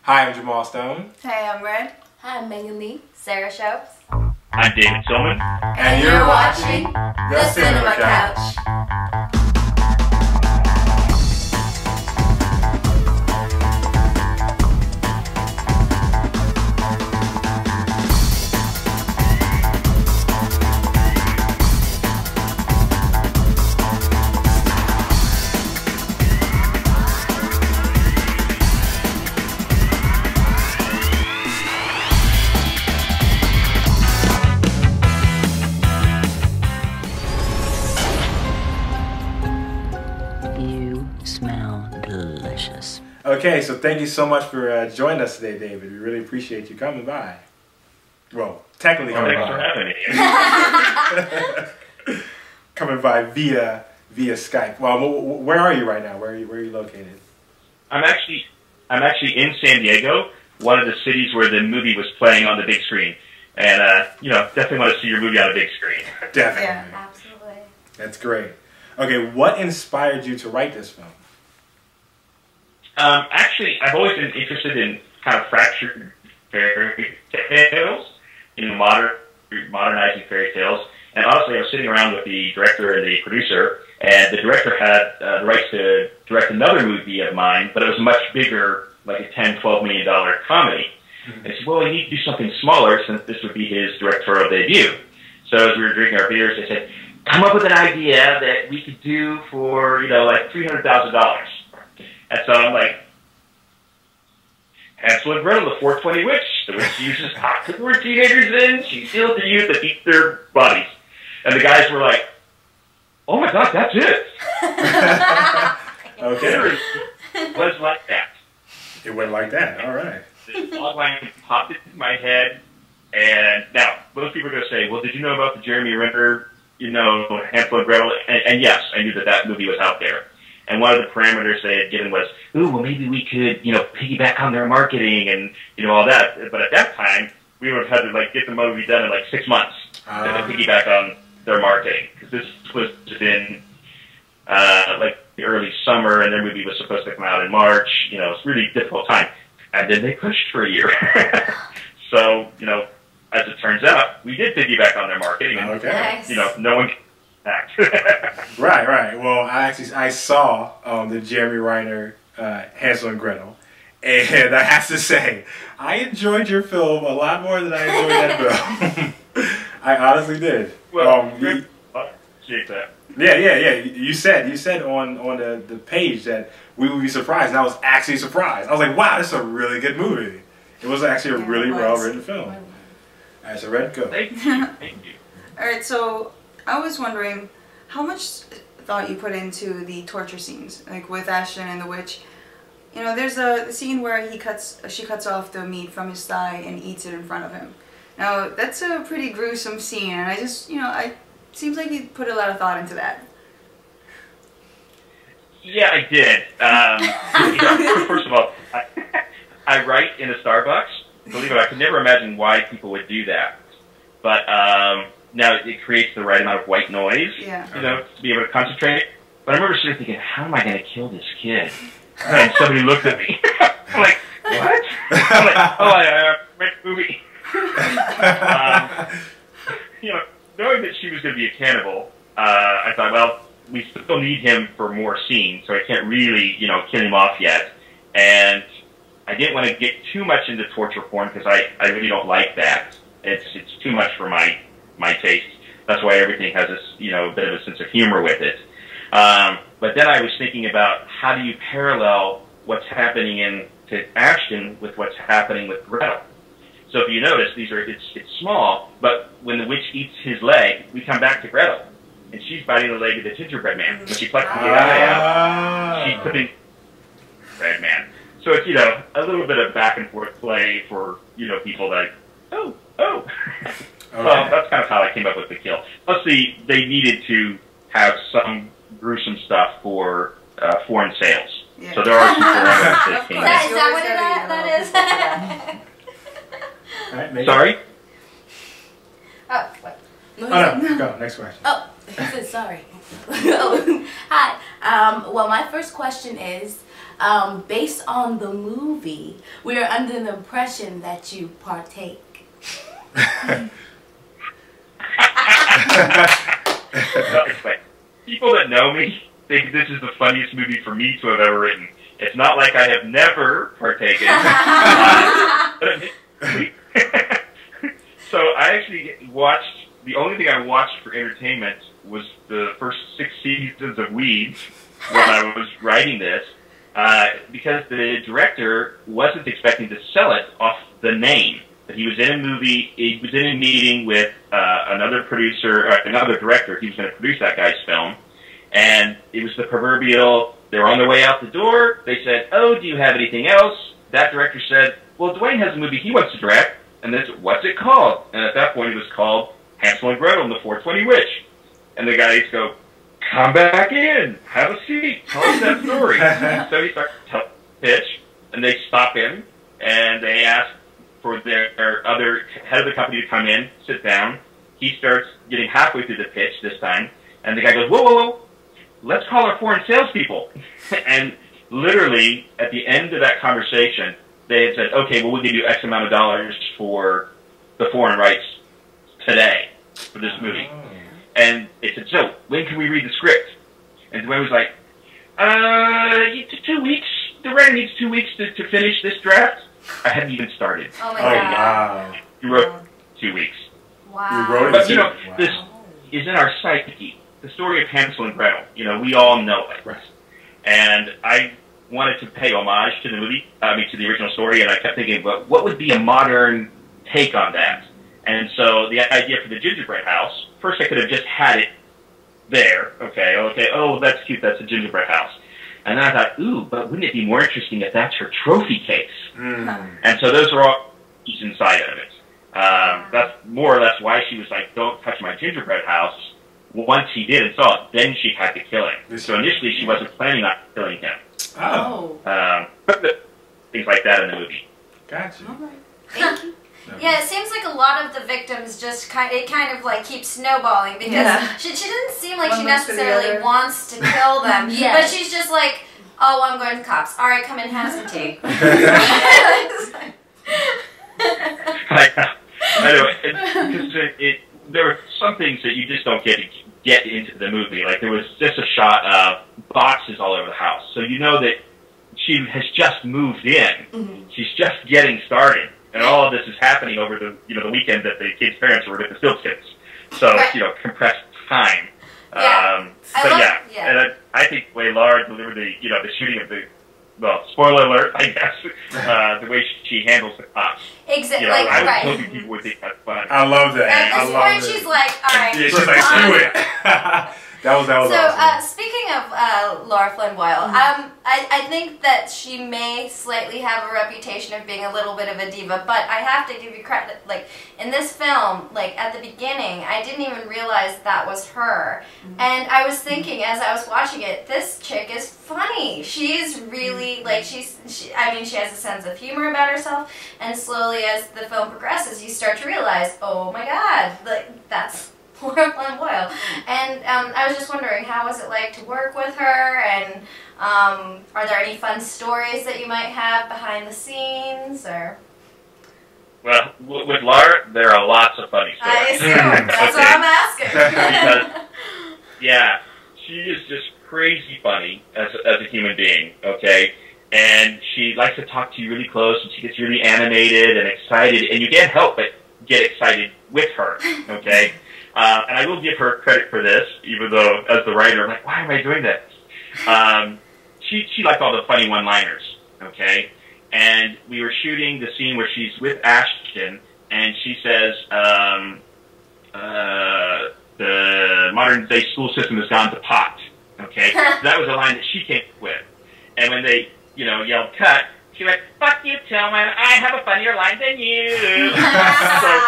Hi, I'm Jamal Stone. Hey, I'm Red. Hi, I'm Megan Lee. Sarah Shopes. I'm David Tillman. And you're watching The Cinema Couch. Okay, so thank you so much for joining us today, David. We really appreciate you coming by. Well, technically coming by. Thanks for having me. Coming by via Skype. Well, where are you right now? Where are you located? I'm actually in San Diego, one of the cities where the movie was playing on the big screen, and definitely want to see your movie on a big screen. Definitely. Yeah, absolutely. That's great. Okay, what inspired you to write this film? Actually, I've always been interested in kind of fractured fairy tales, modernizing fairy tales. And honestly, I was sitting around with the director and the producer, and the director had the rights to direct another movie of mine, but it was much bigger, like a $10, $12 million comedy. And he said, well, we need to do something smaller since this would be his directorial debut. So as we were drinking our beers, they said, come up with an idea that we could do for, like $300,000. And so I'm like, Hansel and Gretel, the 420 witch. The witch uses hot cooker teenagers in. She steals the youth that eat their bodies. And the guys were like, oh my God, that's it. Okay. It was like that. It went like that. All right. The logline popped into my head. And now, most people are going to say, well, did you know about the Jeremy Renner, Hansel and Gretel? And yes, I knew that movie was out there. And one of the parameters they had given was, ooh, well, maybe we could, piggyback on their marketing and, all that. But at that time, we would have had to, get the movie done in, 6 months to piggyback on their marketing. Because this was in, the early summer, and their movie was supposed to come out in March. It's a really difficult time. And then they pushed for a year. So, as it turns out, we did piggyback on their marketing. And, okay. Nice. No one... Right. Well, I saw the Jeremy Renner Hansel and Gretel, and I have to say, I enjoyed your film a lot more than I enjoyed that film. I honestly did. Well, I appreciate that. Yeah. You said on the page that we would be surprised, and I was actually surprised. I was like, wow, this is a really good movie. It was actually a really well-written film. As a Red, go. Thank you. All right, so I was wondering how much thought you put into the torture scenes, like with Ashton and the witch. There's the scene where she cuts off the meat from his thigh and eats it in front of him. Now that's a pretty gruesome scene, and I just, seems like you put a lot of thought into that. Yeah, I did. First of all, I write in a Starbucks. Believe it or not, I could never imagine why people would do that, but. Now, it creates the right amount of white noise, to be able to concentrate. But I remember sort of thinking, how am I going to kill this kid? And somebody looked at me. I'm like, what? I'm like, oh, I read the movie. Knowing that she was going to be a cannibal, I thought, well, we still need him for more scenes, so I can't really, kill him off yet. And I didn't want to get too much into torture porn because I really don't like that. It's too much for my taste. That's why everything has this, bit of a sense of humor with it. But then I was thinking about how do you parallel what's happening to Ashton with what's happening with Gretel. So if you notice, it's small, but when the witch eats his leg, we come back to Gretel, and she's biting the leg of the gingerbread man. When she plucks the eye out, she's putting red man. So it's a little bit of back and forth play for people that oh. Okay. Well, that's kind of how I came up with the kill. Plus, they needed to have some gruesome stuff for foreign sales. Yeah. So there are some foreign that came. Is that what that is? Sorry? Oh, what? No, go. Next question. Oh, he said sorry. Hi. Well, my first question is, based on the movie, we are under the impression that you partake. People that know me think this is the funniest movie for me to have ever written. It's not like I have never partaken. So I actually watched, the only thing I watched for entertainment was the first 6 seasons of Weeds when I was writing this, because the director wasn't expecting to sell it off the name. But he was in a movie, he was in a meeting with another producer, another director. He was going to produce that guy's film. And it was the proverbial, they were on their way out the door. They said, "Oh, do you have anything else?" That director said, "Well, Dwayne has a movie he wants to direct." And they said, "What's it called?" And at that point, it was called Hansel and Gretel and the 420 Witch. And the guys go, "Come back in, have a seat, tell us that story." So he starts to tell the pitch, and they stop him, and they ask for their other head of the company to come in, sit down. He starts getting halfway through the pitch this time, and the guy goes, "Whoa, whoa, whoa, let's call our foreign salespeople." And literally, at the end of that conversation, they had said, "Okay, well, we'll give you X amount of dollars for the foreign rights today for this movie." And they said, "So, when can we read the script?" And Dwayne was like, 2 weeks. The writer needs 2 weeks to finish this draft. I hadn't even started. Oh my god. Wow. You wrote 2 weeks. Wow. You wrote it But, too? wow. Wow. This is in our psyche. The story of Hansel and Gretel. We all know it. Right. And I wanted to pay homage to the movie, to the original story, and I kept thinking, but what would be a modern take on that? And so the idea for the gingerbread house, first I could have just had it there. Okay, oh, that's cute, that's a gingerbread house. And then I thought, ooh, but wouldn't it be more interesting if that's her trophy case? And so those are all pieces inside of it. That's more or less why she was like, "Don't touch my gingerbread house." Once he did and saw it, then she had to kill him. So initially she wasn't planning on killing him. Oh. But things like that in the movie. Gotcha. All right. Thank you. Yeah, it seems like a lot of the victims just kind of like keeps snowballing because she doesn't seem like One she looks to the necessarily other. wants to kill them. Yes. But she's just like, "Oh, I'm going to the cops. All right, come in, have some tea." I know. Because there were some things that you just don't get into the movie. Like there was just a shot of boxes all over the house, so you know that she has just moved in. Mm-hmm. She's just getting started, and all of this is happening over the the weekend that the kids' parents were with the still kids. So compressed time. Yeah. But yeah. and I think the way Laura delivered the the shooting of the, well, spoiler alert, I guess, the way she handles the cops. Exactly. I was Right. hoping people would think that's funny. I love that. At I this love point, it. she's like, "All right." Yeah, she's like, "Screw it." That was So, awesome. speaking of Laura Flynn Boyle, I think that she may slightly have a reputation of being a little bit of a diva, but I have to give you credit. Like, in this film, like, at the beginning, I didn't even realize that was her. And I was thinking, as I was watching it, this chick is funny. She's really, like, she has a sense of humor about herself, and slowly as the film progresses, you start to realize, oh my god, like, that's Laura Flynn Boyle. And I was just wondering, how was it like to work with her, and are there any fun stories that you might have behind the scenes, or? Well, with Laura, there are lots of funny stories. I assume. That's what I'm asking. Because, yeah, she is just crazy funny as a human being, okay? And she likes to talk to you really close, and she gets really animated and excited, and you can't help but get excited with her, okay? And I will give her credit for this, even though, as the writer, I'm like, why am I doing this? She liked all the funny one-liners, okay? And we were shooting the scene where she's with Ashton, and she says, the modern-day school system has gone to pot, okay? That was a line that she came up with. And when they, yelled cut, she went, "Fuck you, Tillman, I have a funnier line than you." So,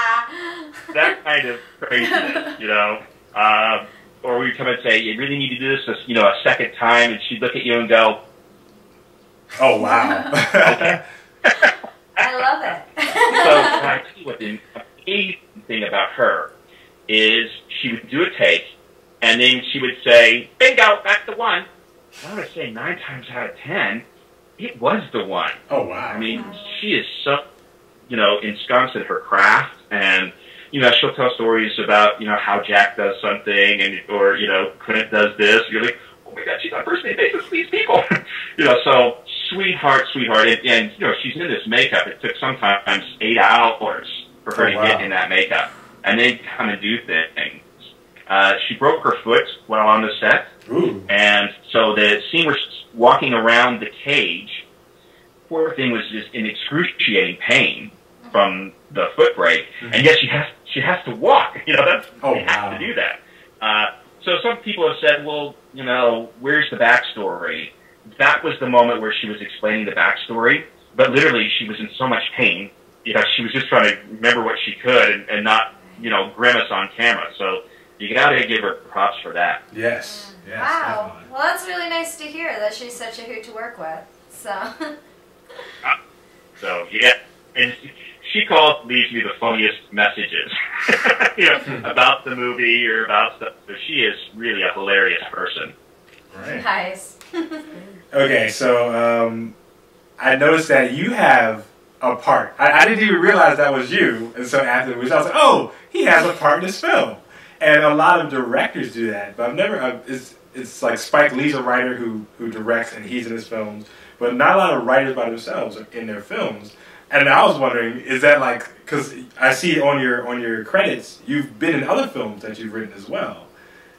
that kind of craziness, or we come and say, "You really need to do this, a second time," and she'd look at you and go, Oh, wow. "Okay." I love it. So, I tell you what, the amazing thing about her is she would do a take, and then she would say, "Bingo, that's the one." I would say 9 times out of 10, it was the one. Oh, wow. I mean, she is so, ensconced in her craft, and, she'll tell stories about, how Jack does something, and, or, Clint does this. You're like, oh my God, she's on first name basis with these people. So sweetheart, and, she's in this makeup. It took sometimes 8 hours for her to get in that makeup, and then come and do things. She broke her foot while on the set. Ooh. And so the scene where she's walking around the cage, poor thing was just in excruciating pain from the foot break, and yet she has to walk. She has to do that. So some people have said, well, where's the backstory? That was the moment where she was explaining the backstory, but literally she was in so much pain. She was just trying to remember what she could and not, grimace on camera. So you got to give her props for that. Yes. Yes. Wow. Definitely. Well, that's really nice to hear that she's such a hoot to work with. So yeah, and she leaves me the funniest messages, about the movie or about stuff. So she is really a hilarious person. Right. Nice. Okay, so I noticed that you have a part. I didn't even realize that was you, and so after the movie, I was like, oh, he has a part in this film. And a lot of directors do that, but I've never. It's like Spike Lee's a writer who directs and he's in his films, but not a lot of writers by themselves are in their films. And I was wondering, is that like, because I see on your credits you've been in other films that you've written as well.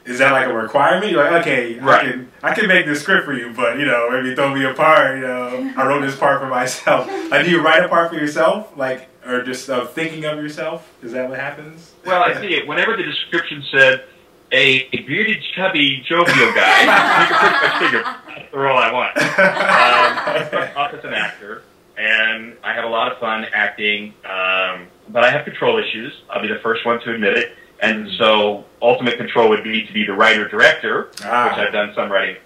Is that like a requirement? You're like, okay, right. I can make this script for you, but maybe throw me a part. I wrote this part for myself. Like, do you write a part for yourself, like, or just thinking of yourself? Is that what happens? Well, I see it. Whenever the description said a bearded, chubby, jovial guy, you can pretty much figure that's the role I want. I start off as an actor, and I have a lot of fun acting, but I have control issues. I'll be the first one to admit it. And so ultimate control would be to be the writer-director, which I've done some writing.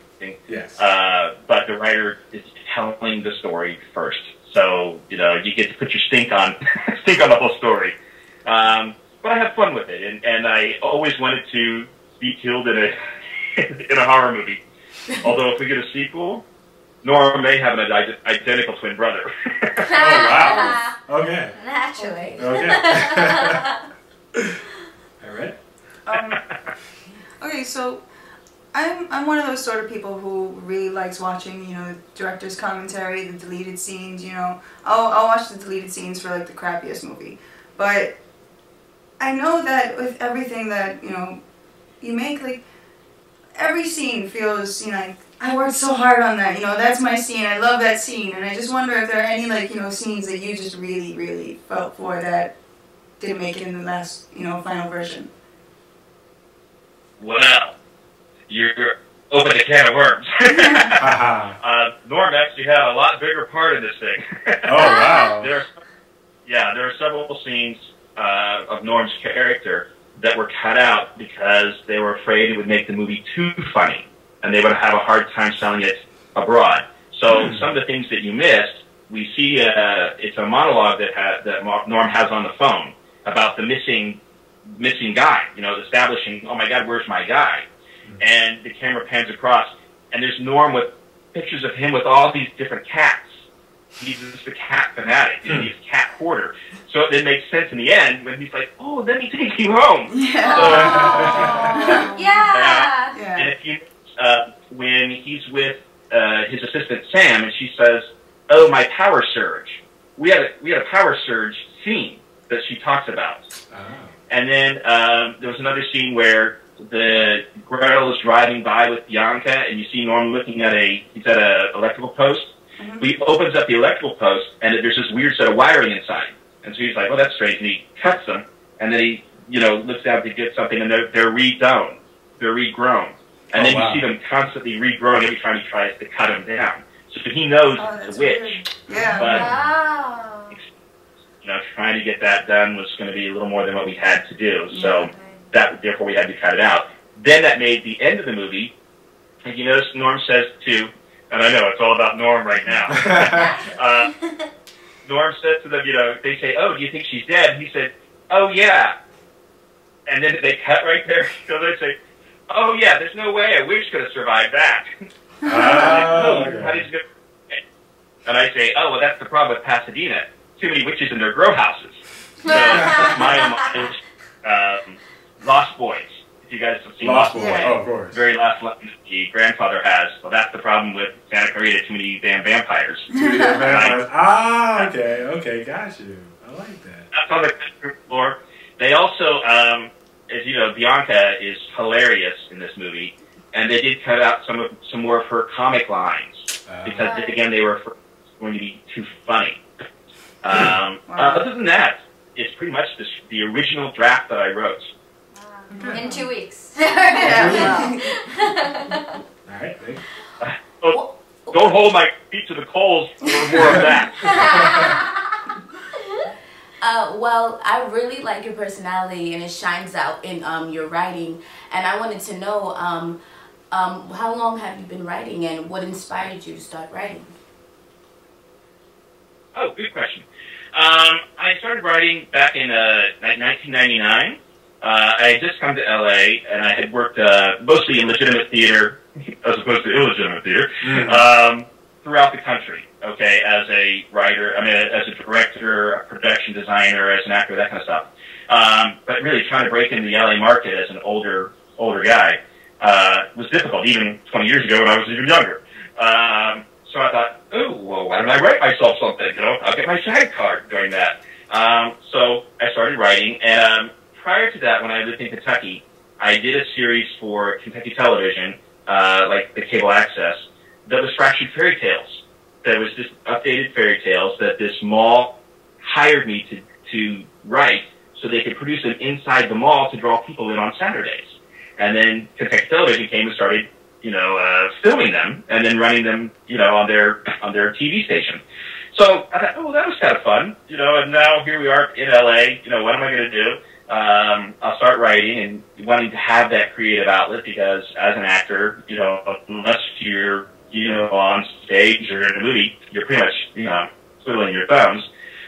Yes. But the writer is telling the story first. So, you get to put your stink on the whole story. But I have fun with it, and I always wanted to be killed in a horror movie. Although if we get a sequel, Norm may have an identical twin brother. Oh, wow. Okay. Naturally. Okay. All right. Okay, so I'm one of those sort of people who really likes watching, director's commentary, the deleted scenes, I'll watch the deleted scenes for like the crappiest movie. But I know that with everything that, you make, like, every scene feels, like, I worked so hard on that, that's my scene, I love that scene, and I just wonder if there are any, like, scenes that you just really, really felt for that didn't make it in the last, final version. Well, you're open a can of worms. Norm actually had a lot bigger part in this thing. Oh, wow. There are several scenes of Norm's character that were cut out because they were afraid it would make the movie too funny, and they would have a hard time selling it abroad. So some of the things that you missed, we see it's a monologue that Norm has on the phone about the missing guy, establishing, oh my God, where's my guy? And the camera pans across, and there's Norm with pictures of him with all these different cats. He's just a cat fanatic. He's a cat hoarder. So it makes sense in the end when he's like, oh, let me take you home. Yeah. Yeah. And if you, when he's with his assistant Sam, and she says, oh, my power surge. We had a power surge scene that she talks about. Oh. And then there was another scene where the Gretel is driving by with Bianca, and you see Norm looking at he's at an electrical post. Mm-hmm. He opens up the electrical post, and there's this weird set of wiring inside. And so he's like, oh, that's strange. And he cuts them, and then he, looks down to get something, and they're redone. They're regrown. And then you see them constantly regrowing every time he tries to cut them down. So he knows it's a witch. Weird. Yeah. But, Wow. Trying to get that done was going to be a little more than what we had to do. So therefore we had to cut it out. Then that made the end of the movie. And you notice Norm says to, and I know it's all about Norm right now. Norm says to them, they say, oh, do you think she's dead? And he said, oh, yeah. And then they cut right there. So they say, oh, yeah, there's no way a witch could have survived that. And I say, oh, well, that's the problem with Pasadena. Too many witches in their grow houses. So my Lost Boys. If you guys have seen Lost Boys, oh, of course. Very last line the grandfather has. Well, that's the problem with Santa Clarita. Too many damn vampires. Too many damn vampires. Ah, okay, got you. I like that. That's on the floor. They also, as you know, Bianca is hilarious in this movie, and they did cut out some more of her comic lines because again they were going to be too funny. Other than that, it's pretty much the original draft that I wrote. In 2 weeks. All right. Don't hold my feet to the coals for more of that. Well, I really like your personality, and it shines out in your writing. And I wanted to know, how long have you been writing, and what inspired you to start writing? Oh, good question. I started writing back in 1999. I had just come to LA, and I had worked mostly in legitimate theater, as opposed to illegitimate theater, throughout the country. Okay, as a writer, as a director, a production designer, as an actor, that kind of stuff. But really trying to break into the LA market as an older guy was difficult, even 20 years ago when I was even younger. So I thought, oh, well, why don't I write myself something? You know, I'll get my SAG card doing that. So I started writing, and prior to that, when I lived in Kentucky, I did a series for Kentucky Television, like the cable access, that was fractured fairy tales. That was just updated fairy tales that this mall hired me to write so they could produce them inside the mall to draw people in on Saturdays. And then Kentucky Television came and started, filming them and then running them, on their TV station. So I thought, oh, that was kind of fun, and now here we are in LA, what am I going to do? I'll start writing and wanting to have that creative outlet because as an actor, unless you're, on stage or in a movie, you're pretty much, twiddling your thumbs.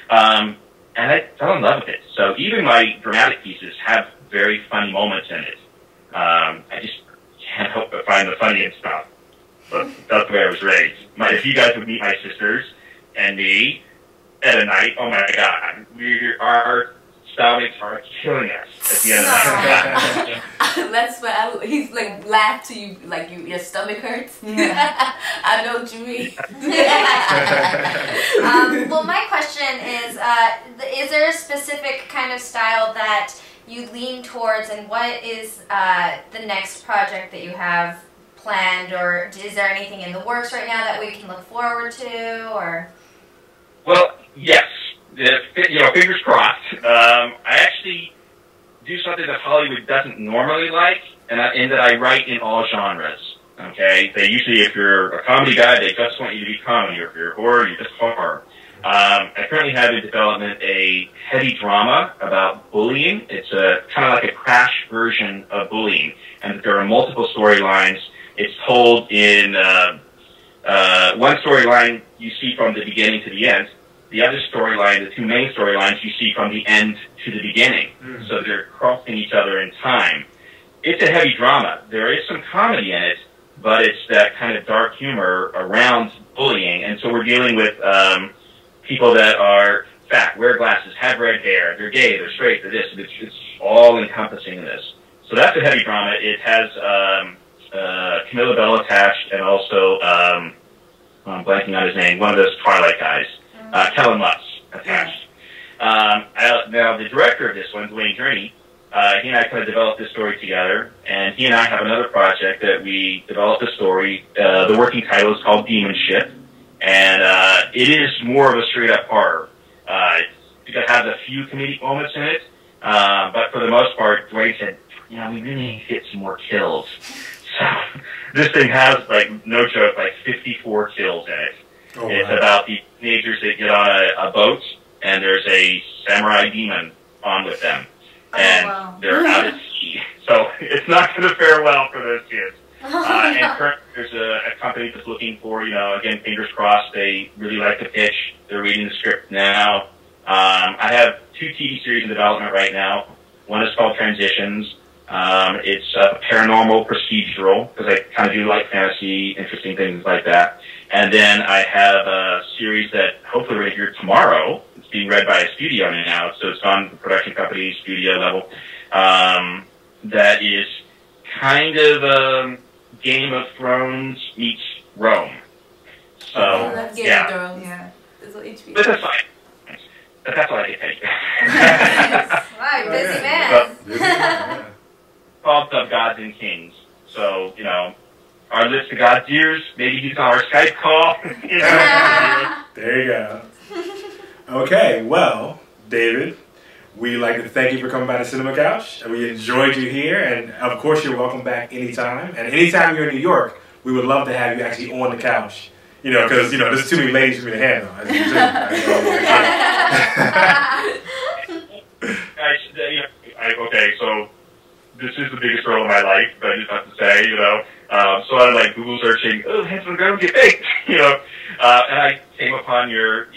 And I fell in love with it. So even my dramatic pieces have very funny moments in it. I just can't help but find the funny and stuff. But that's the way I was raised. If you guys would meet my sisters and me at a night, oh my God, our stomachs are killing us at the end of the night. That's what he's like, laugh to you, like your stomach hurts. I know what you mean. Well, my question is there a specific kind of style that you lean towards, and what is the next project that you have planned, or is there anything in the works right now that we can look forward to, or? Well, yes. Fingers crossed. I actually do something that Hollywood doesn't normally like, in that I write in all genres. Okay? They usually, if you're a comedy guy, they just want you to be comedy, or if you're horror, you're just horror. I currently have in development a heavy drama about bullying. It's kind of like a crash version of bullying, and there are multiple storylines. It's told in one storyline you see from the beginning to the end. The other storyline, the two main storylines, you see from the end to the beginning. So they're crossing each other in time. It's a heavy drama. There is some comedy in it, but it's that kind of dark humor around bullying. And so we're dealing with people that are fat, wear glasses, have red hair, they're gay, they're straight, they're this. It's all encompassing in this. So that's a heavy drama. It has Camilla Bell attached, and also, I'm blanking on his name, one of those Twilight guys. Kellen Lutz attached. Now, the director of this one, Dwayne Journey, he and I kind of developed this story together, and he and I have another project that we developed a story. The working title is called Demon Ship, and it is more of a straight-up horror. It has a few comedic moments in it, but for the most part, Dwayne said, we really need to get some more kills. So this thing has, no joke, 54 kills in it. Oh, it's about the teenagers that get on a boat, and there's a samurai demon on with them. And they're out at sea. So it's not going to fare well for those kids. And currently there's a company that's looking for, again, fingers crossed, they really like the pitch. They're reading the script now. I have 2 TV series in development right now. One is called Transitions. It's a paranormal procedural, because I kind of do like fantasy, interesting things like that. And then I have a series that hopefully we're going to hear tomorrow. It's being read by a studio now, so it's on the production company, studio level. That is kind of Game of Thrones meets Rome. So, Game of Thrones. Yeah. But that's fine. But that's all I can take. Wow, you're busy man. Yeah. Called the Gods and Kings. So, you know, our lips to God's ears. Maybe he's on our Skype call. You know? There you go. Okay, well, David, we'd like to thank you for coming by the Cinema Couch. And we enjoyed you here. And, of course, you're welcome back anytime. And anytime you're in New York, we would love to have you actually on the couch. You know, because, you know, there's too many ladies for me to handle. As you Okay, so this is the biggest role of my life, but I just have to say, you know. So I'm like Google searching, oh, Hansel Gretel Get Baked, you know. And I came upon your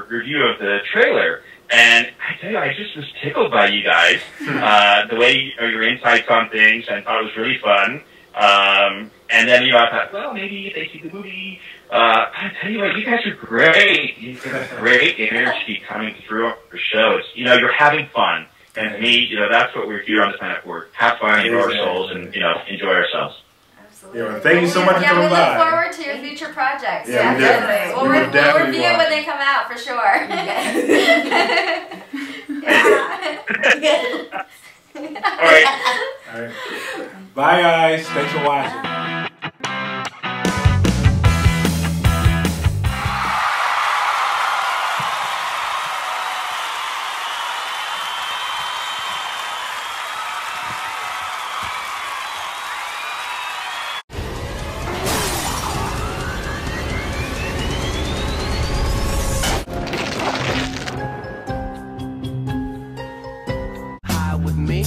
review of the trailer. And I tell you, I just was tickled by you guys. The way your insights on things, and thought it was really fun. And then, you know, I thought, well, maybe if they see the movie. I tell you what, you guys are great. You've got great energy coming through on your show. It's, you know, you're having fun. And to me, you know, that's what we're here on the planet for. Have fun, enjoy our souls, and, you know, enjoy ourselves. Absolutely. Yeah, well, thank you so much for coming we by. look forward to your future projects. Yeah, definitely. We'll review it when they come out, for sure. All right. All right. Bye, guys. Thanks for watching. With me